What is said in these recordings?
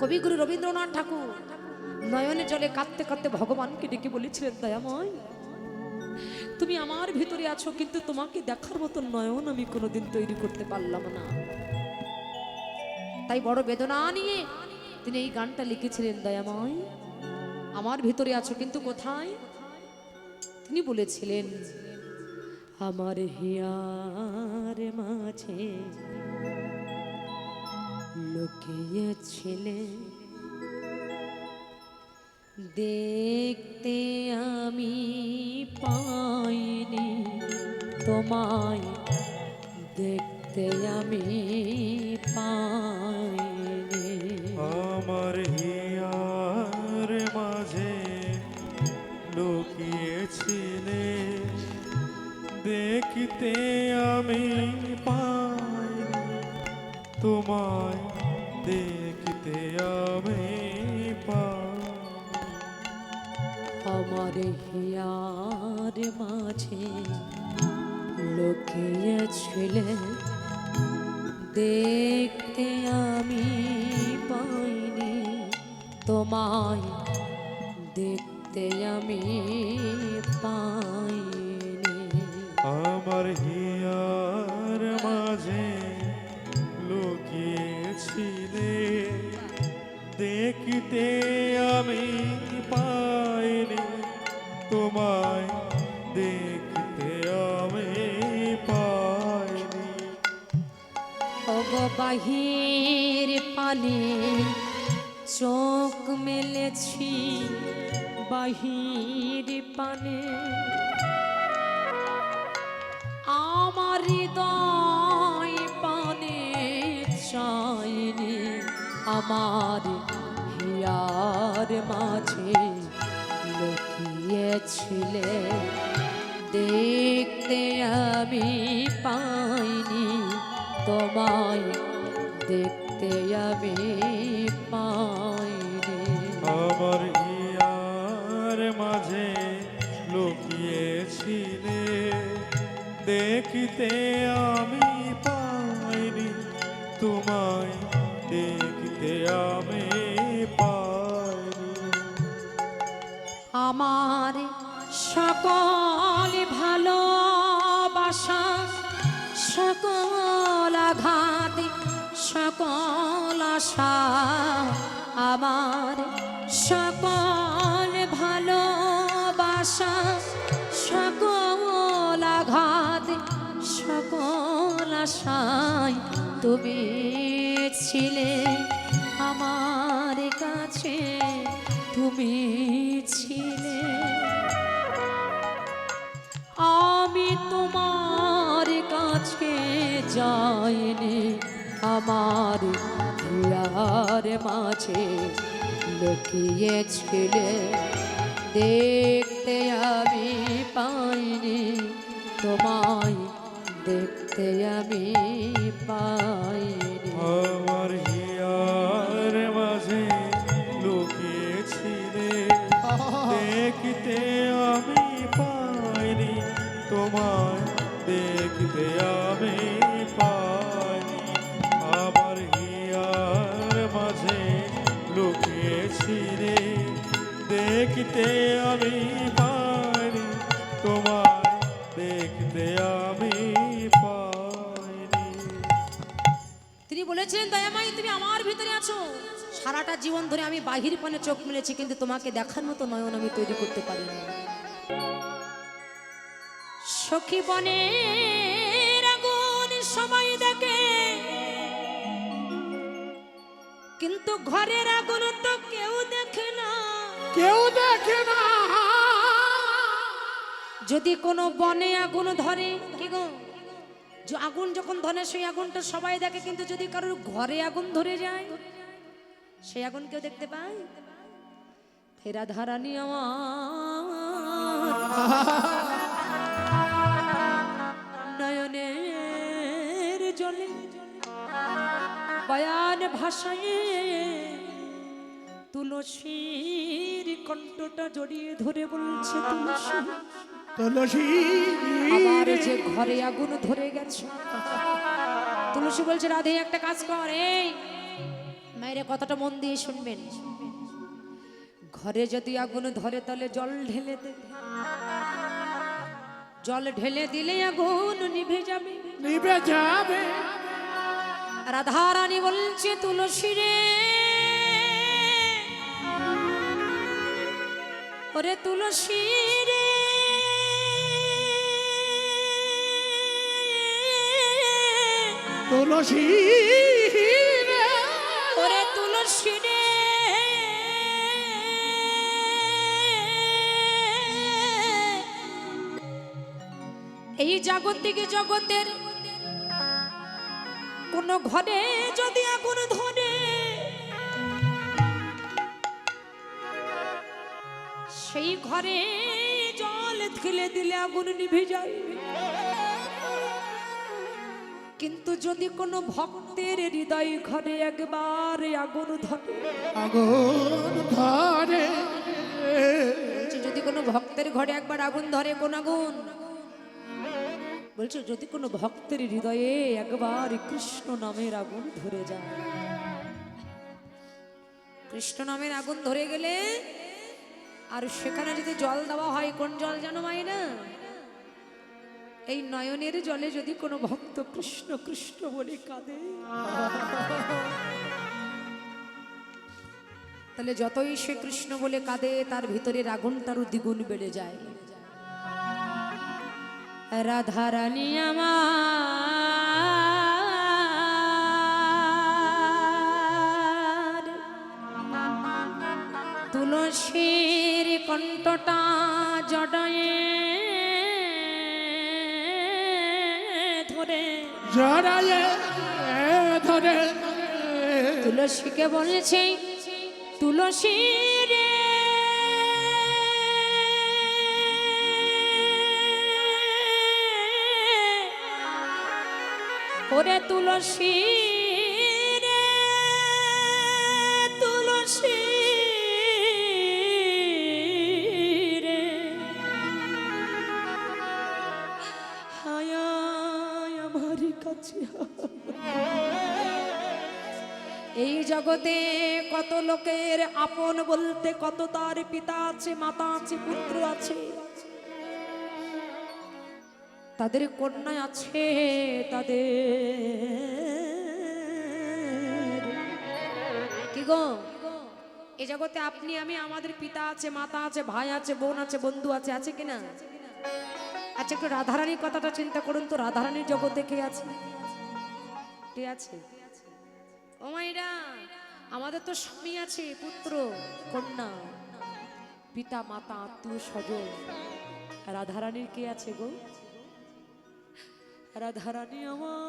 কবিগুরু রবীন্দ্রনাথ ঠাকুর নয়নে জলে কাঁদতে কাঁদতে ভগবানকে ডেকে বলেছিলেন, দয়াময় তুমি আমার ভিতরে আছো, কিন্তু তোমাকে দেখার মতো নয়ন আমি কোনোদিন তৈরি করতে পারলাম না। তাই বড় বেদনা নিয়ে তিনি এই গানটা লিখেছিলেন, দয়াময় আমার ভিতরে আছো কিন্তু কোথায়। তিনি বলেছিলেন, আমার হিয়ার মাঝে লুকিয়েছিলে, দেখতে আমি পাইনি তোমায়, দেখতে আমি পাইনি। আমার হিয়ার মাঝে লুকিয়েছিলে, দেখতে আমি পাইনি তোমায়, দেখতে আমি পাইনি। আমার হিয়ার মাঝে লুকিয়েছিলে, দেখতে আমি পাইনি তোমায়, দেখতে আমি পাইনি। আমার হিয়ার মাঝে লুকিয়েছিলে, দেখতে আমি পাইনি তোমায়, দেখতে আমি পাইনি। ওগো বাহির পানে চোখ মেলেছি, বাহির পানে আমার হৃদয় পানে চাইনি, আমার হিয়ার মাঝে লুকিয়েছিলে, দেখতে আমি পাইনি তোমায়, দেখতে আমি পাইনি। আমার হিয়ার মাঝে লুকিয়েছিলে, দেখতে আমি পাইনি তোমায়, দেখতে আমি পাইনি। আমার সকল ভালোবাসা, সকল আঘাত, সকল আশা, আমার সকল ভালোবাসা, সকল আঘাত, সকল আশায় তুমি ছিলে আমার কাছে, তুমি ছিলে। আমি তোমার কাছে যাইনি, আমার হিয়ার মাঝে লুকিয়েছিলে, দেখতে আমি পাইনি তোমায়, দেখতে আমি পাইনি। আমার হিয়ার মাঝে লুকিয়েছিলে, দেখতে আমি পাইনি তোমায়, দেখতে আমি পাইনি। আমার হিয়ার মাঝে লুকিয়েছিলে, দেখতে আমি পাইনি তোমায়, দেখতে আমি পাইনি। তিনি বলেছিলেন, দয়াময়ী তুমি আমার ভিতরে আছো, সারাটা জীবন ধরে আমি বাহির পানে চোখ মেলেছি, কিন্তু তোমাকে দেখার মতো নয়ন আমি তৈরি করতে পারিনি। সখী বনের আগুন সবাই দেখে, কিন্তু ঘরের আগুন তো কেউ দেখে না, কেউ দেখে না। যদি কোনো বনে আগুন ধরে, কি গো, যে আগুন যখন ধরে সেই আগুনটা সবাই দেখে, কিন্তু যদি কারোর ঘরে আগুন ধরে যায় সেই আগুন কেউ দেখতে পায়? ফেরা ধারানি আমার নয়নের জলে বয়ান ভাষায় তুলসীর কণ্ঠটা জড়িয়ে ধরে বলছে, তুলসী তুলসী আমার যে ঘরে আগুন ধরে গেছে। তুলসী বলছে, রাধে একটা কাজ কর, এই মায়ের কথাটা মন দিয়ে শুনবেন। ঘরে যদি আগুন ধরে তাহলে জল ঢেলে দেবে, জল ঢেলে দিলে আগুন নিভে যাবে, নিভে যাবে। রাধা রানী বলছে তুলসী রে, ওরে তুলসী রে, তুলসী রে, ওরে তুলসী রে, এই জাগতিক জগতের কোন ঘরে যদি আগুন ধরে, সেই ঘরে জল ঢেলে দিলে আগুন নিভে যায়। কিন্তু যদি কোনো ভক্তের হৃদয় ঘরে একবার আগুন ধরে, আগুন ধরে, বলছে যদি কোনো ভক্তের ঘরে একবার আগুন ধরে, কোন আগুন? বলছে যদি কোনো ভক্তের হৃদয়ে একবার কৃষ্ণ নামের আগুন ধরে যায়, কৃষ্ণ নামের আগুন ধরে গেলে আর সেখানে যদি জল দেওয়া হয়, কোন জল জানো মাইনা? এই নয়নের জলে যদি কোনো ভক্ত কৃষ্ণ কৃষ্ণ বলে কাঁদে, তাহলে যতই সে কৃষ্ণ বলে কাঁদে তার ভিতরের আগুন তারও দ্বিগুণ বেড়ে যায়। রাধা রানী আমার তুলসীর কণ্ঠটা জড়ায়ে ধরে, জড়ায়ে ধরে, তুলসীকে বলেছে তুলসী রে, ওরে তুলসী রে, তুলসী রে, হায় আমার কাছে। এই জগতে কত লোকের আপন বলতে কত তার পিতা আছে, মাতা আছে, পুত্র আছে, তাদের কন্যা আছে, তাদের কি গো এই জগতে আপনি আমি, আমাদের পিতা আছে, মাতা আছে, ভাই আছে, বোন আছে, বন্ধু আছে, আছে কিনা? আচ্ছা একটু রাধারানীর কথাটা চিন্তা করুন তো, রাধারানীর জগতে কে আছে? কে আছে? ও মাইরা, আমাদের তো স্বামী আছে, পুত্র, কন্যা, পিতা, মাতা, আত্মীয় স্বজন। রাধারানীর কে আছে গো? রাধারানী আমার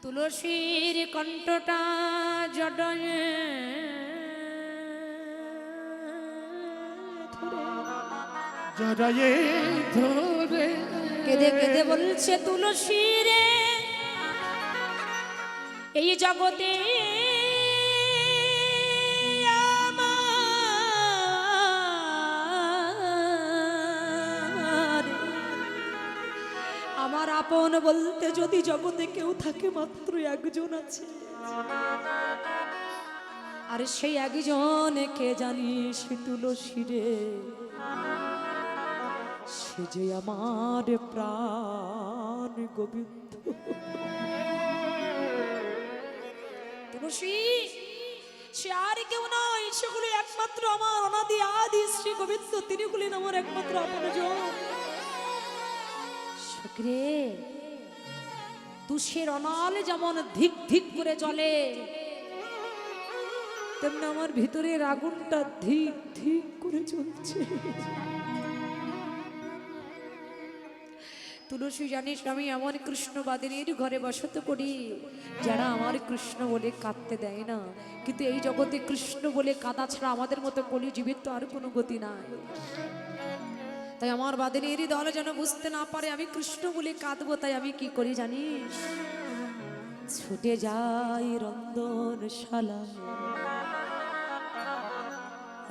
তুলসীর কণ্ঠটা জড়ায়ে জড়ায়ে ধরে, কেঁদে কেঁদে বলছে তুলসী রে, এই জগতে আমার আপন বলতে যদি জগতে কেউ থাকে মাত্র একজন আছে, আর সেই একজন কে জানিস? তুলসী রে, সে যে আমার প্রাণ গোবিন্দ। তুলসী সে আর কেউ নয়, সেগুলো একমাত্র আমার অনাদি আদি শ্রী গোবিন্দ, তিনি হলেন আমার একমাত্র আপনজন। শুক্রে তুষের অনাল যেমন ধিক ধিক করে চলে, তেমনি আমার ভিতরের আগুনটা ধিক ধিক করে চলছে। তুলসী জানিস আমি এমন কৃষ্ণবাদিনীর ঘরে বসত করি যারা আমার কৃষ্ণ বলে কাঁদতে দেয় না, কিন্তু এই জগতে কৃষ্ণ বলে কাঁদা ছাড়া আমাদের মতো কলি জীবিত আর কোনো গতি নাই। তাই আমার বাদিনীর দল যেন বুঝতে না পারে আমি কৃষ্ণ বলে কাঁদবো, তাই আমি কি করি জানিস? ছুটে যাই রন্ধনশালায়,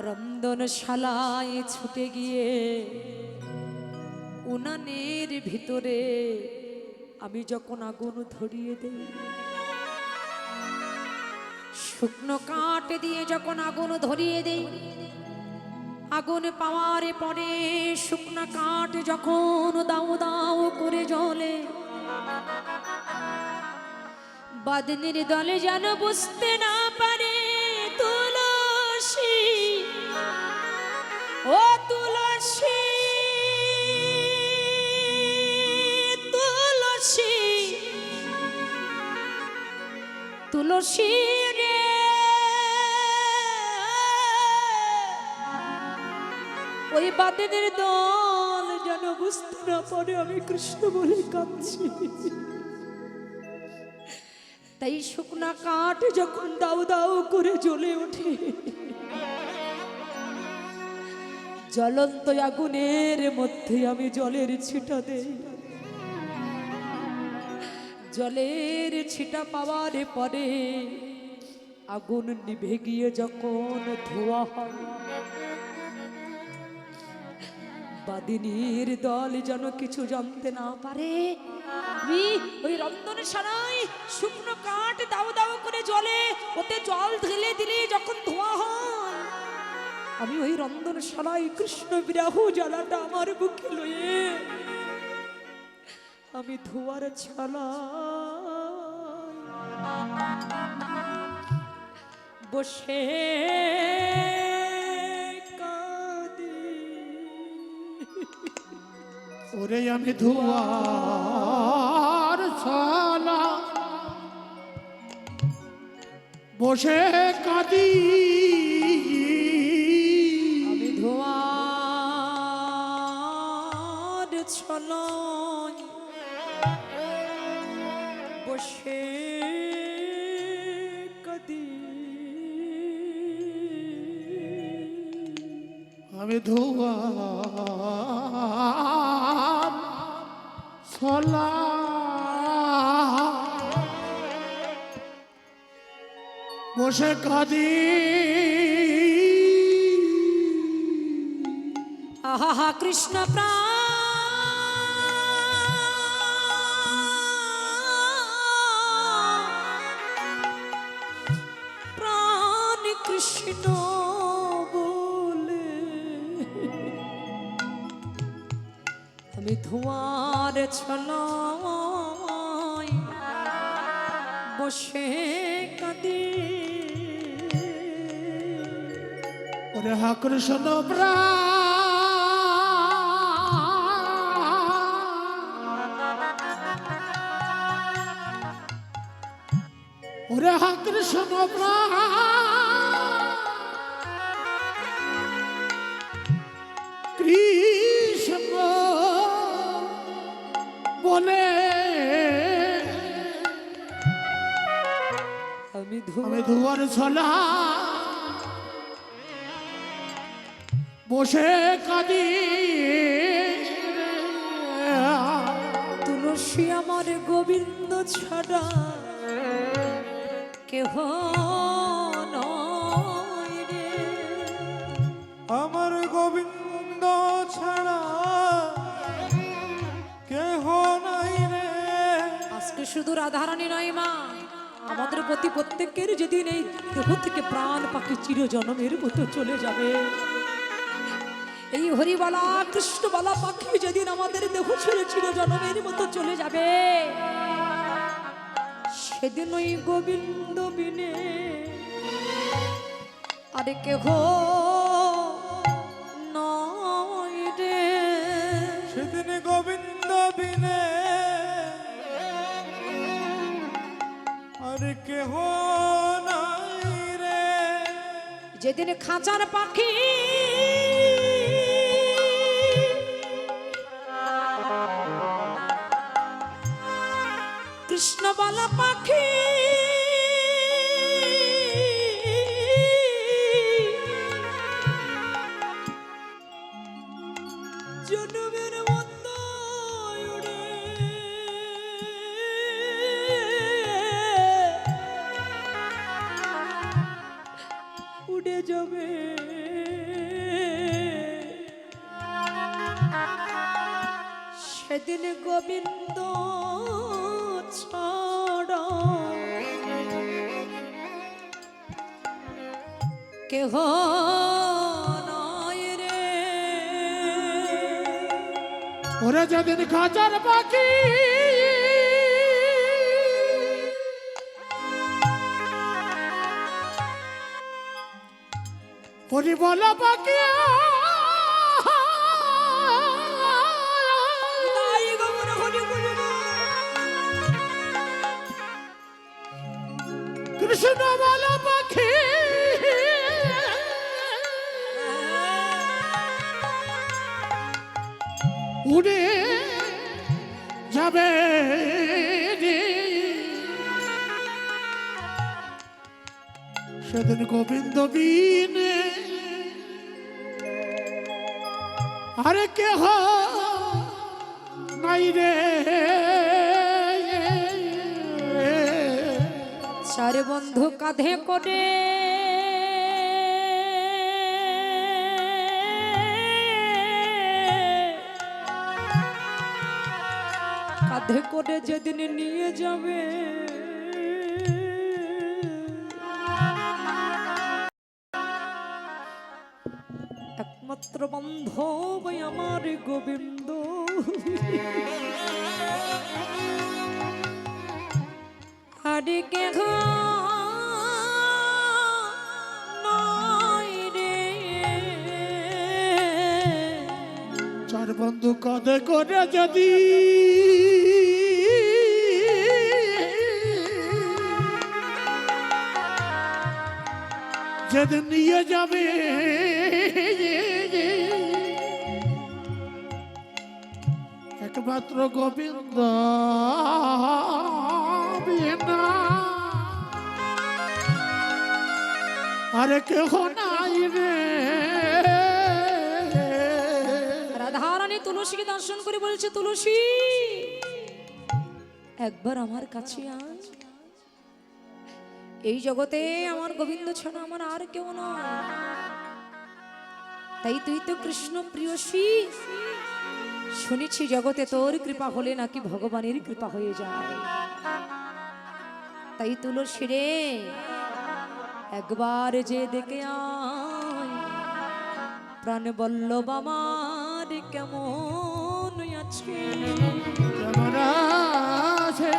রন্ধনশালায় ছুটে গিয়ে উনানের ভিতরে আমি যখন আগুন ধরিয়ে দেই, শুকনো কাঠ দিয়ে যখন আগুন ধরিয়ে দেই, আগুন পাওয়ার পরে শুকনো কাঠ যখন দাও দাও করে জ্বলে, বাদনের দলে যেন বুঝতে না পারে তুলসী, ও তুলসী, তুলসী, তুলসী রে, ওই বাদনের দল যেন বুঝতে না পারে আমি কৃষ্ণ বলে কাঁদছি। তাই শুকনা কাঠ যখন দাউ দাউ করে জ্বলে ওঠে, জ্বলন্ত আগুনের মধ্যে আমি জলের ছিটা দেই, জলের ছিটা পাওয়ার পরে আগুন নিভে গিয়ে যখন ধোয়া হয়, বাদিনীর দল যেন কিছু জানতে না পারে আমি ওই রন্ধনের সারাই শুকনো কাঠ দাও দাও করে জ্বলে, ওতে জল ঢেলে দিলে যখন ধোঁয়া হয়, আমি ওই রন্ধন সারাই কৃষ্ণ বিরাহ জ্বালাটা আমার বুকে লয়ে আমি ধোয়ার ছালা বসে ওরে আমি ধোয়ার ছালা বসে কাঁদি, আমি ধোয়ার ছলয় বসে কাঁদি, আমি ধোয়ার ছলা বসে কাঁদি, আহা কৃষ্ণ প্রাণ কৃষ্ণ বলে আমি ধোঁয়ার ছলয় বসে কাঁদি, ওরে হা কৃষ্ণ প্রাণ, ওরে হা কৃষ্ণ প্রাণ, কৃষ্ণ বলে আমি ধোয়ার ছলা বসে কাঁদি, তুলসী আমার গোবিন্দ ছাড়া কেহ নয় রে, আমার গোবিন্দ ছাড়া কেহ নাই রে। আজকে শুধু রাধারানী নয় মা, আমাদের প্রতি প্রত্যেকের যেদিন এই দেহ থেকে প্রাণ পাখি চিরজনমের মতো চলে যাবে, এই হরিবালা কৃষ্ণবালা পাখি যেদিন আমাদের দেহ ছেড়ে চিরজনমের মতো চলে যাবে, সেদিন ওই গোবিন্দ বিনে আরে কেহ নয় রে, সেদিন গোবিন্দ বিনে আর কেহ নাই রে। যেদিন খাঁচার পাখি কৃষ্ণবালা পাখি জনমের মতো উড়ে উড়ে যাবে, সেদিন গোবিন্দ কেহ নয় রে। ওরে যেদিন খাঁচার পাখি ওরে বলা পাখি তাই গমন হরি বলিব। কৃষ্ণ বলা পাখি উড়ে যাবে রে। সেদিন গোবিন্দ বিনে আরে কেহ নাই রে। চার বন্ধু কাঁধে করে কাঁধে করে যেদিন নিয়ে যাবে একমাত্র বান্ধব আমার গোবিন্দ। আরে কেহ নয় রে। চার বন্ধু কাঁধে করে যদি যেদিন নিয়ে যাবে একমাত্র গোবিন্দ বিনা আরে কেহ নাই রে। রাধারানী তুলসীকে দর্শন করে বলছে, তুলসী একবার আমার কাছে আয়। এই জগতে আমার গোবিন্দ ছাড়া আমার আর কেউ নয়। তাই তুই তো কৃষ্ণ প্রিয়সী, শুনেছি জগতে তোর কৃপা হলে নাকি ভগবানের কৃপা হয়ে যায়। তাই তুলসী রে একবার যে দেখে আয়, প্রাণ বল্লভ আমার কেমন আছে। কেমন আছে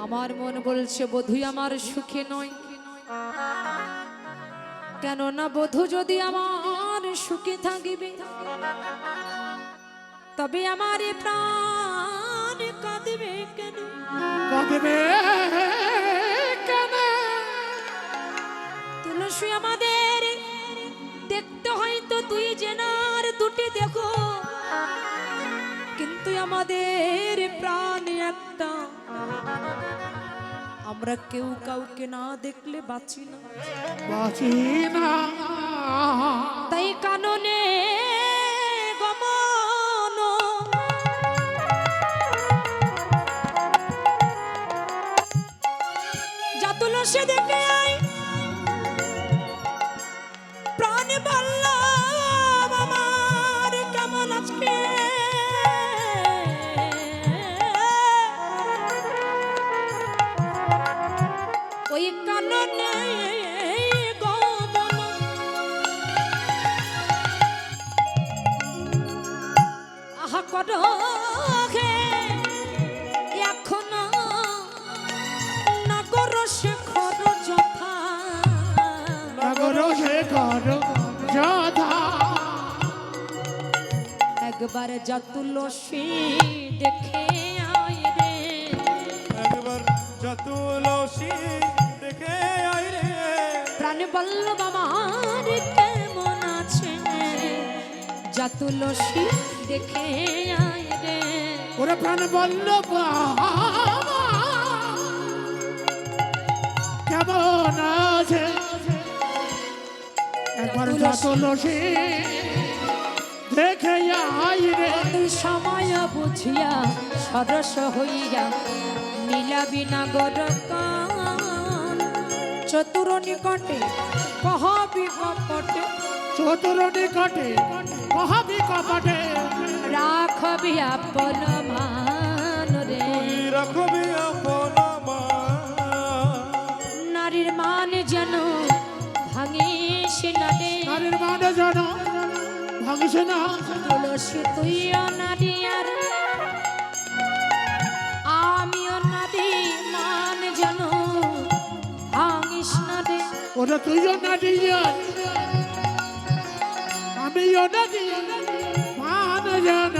আমার মন বলছে বধূই আমার সুখে নয়, কেননা বধূ যদি আমার সুখে থাকিবে তবে আমার এ প্রাণ কাঁদবে কেন। কাঁদবে কেন? তুলসী আমাদের দেখতে হয়তো তুই জেনার দুটি দেখো, কিন্তু আমাদের প্রাণ একটা। আমরা কেউ কাউকে না দেখলে বাঁচি না, বাঁচি না। তাই কাননে গমন যা তুলসী দেখে আয়, প্রাণ বল্লভ আমার কেমন আজকে। ওই কাননে গমন আহা কর এখন নগর শেখর যথা, নগর শেখর যথা। একবার যা তুলসী দেখে আয় রে। একবার যা তুলসী দেখে আয় রে। প্রাণ বল্লভ আমার কেমন আছে, যা তুলসী দেখে আয় রে। ওরে প্রাণ বল্লভ কেমন আছে একবার যা তুলসী দেখে আই রে। তুই সময় বুঝিয়া সরস হইয়া মিলাবি নাগর কান, চতুর নিকটে কহবি কপটে, চতুর নিকটে কহবি কপটে, রাখবি আপন মান রে। রাখবি আপন মান, নারীর মান যেন নদীর মানে যেন ভাঙিস না। তুলসী তুইও নদী আর আমিও নদী মান যেন ভাঙিস না রে। ওরা তুইও নদী আমিও নদী মানে যেন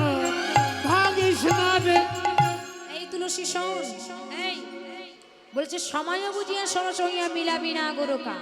ভাঙিস না রে। এই তুলসী শোন, এই বলছে সময় বুঝিয়া সরস হইয়া মিলাবি না গোরকা।